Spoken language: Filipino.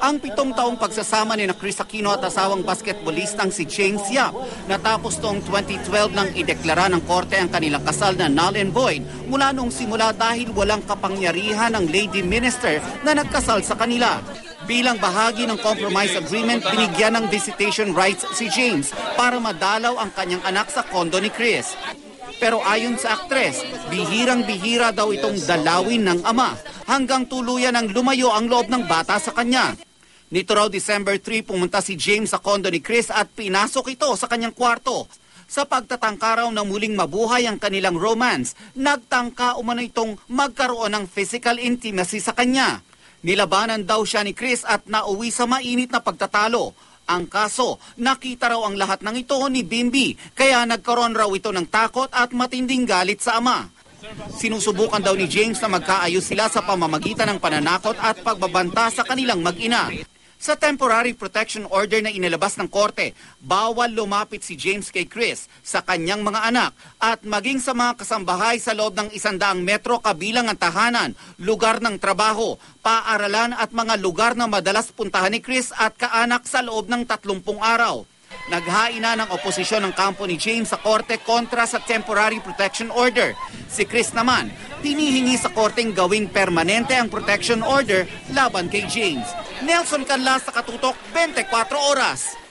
ang 7 taong pagsasama ni Chris Aquino at asawang basketballistang si James Yap. Natapos noong 2012 nang ideklara ng korte ang kanilang kasal na null and void mula noong simula dahil walang kapangyarihan ng lady minister na nagkasal sa kanila. Bilang bahagi ng compromise agreement, binigyan ng visitation rights si James para madalaw ang kanyang anak sa kondo ni Chris. Pero ayon sa aktres, bihirang-bihira daw itong dalawin ng ama hanggang tuluyan ang lumayo ang loob ng bata sa kanya. Nito raw December 3, pumunta si James sa kondo ni Chris at pinasok ito sa kanyang kwarto. Sa pagtatangka raw na muling mabuhay ang kanilang romance, nagtangka umano itong magkaroon ng physical intimacy sa kanya. Nilabanan daw siya ni Chris at nauwi sa mainit na pagtatalo. Ang kaso, nakita raw ang lahat ng ito ni Bimbi, kaya nagkaroon raw ito ng takot at matinding galit sa ama. Sinusubukan daw ni James na magkaayos sila sa pamamagitan ng pananakot at pagbabanta sa kanilang mag-ina. Sa temporary protection order na inilabas ng korte, bawal lumapit si James kay Chris, sa kanyang mga anak, at maging sa mga kasambahay sa loob ng 100 metro kabilang ang tahanan, lugar ng trabaho, paaralan at mga lugar na madalas puntahan ni Chris at kaanak sa loob ng 30 araw. Naghain na ng oposisyon ng kampo ni James sa korte kontra sa temporary protection order. Si Chris naman, hinihingi sa korteng gawing permanente ang protection order laban kay James. Nelson Canlas sa Katutok, 24 Oras.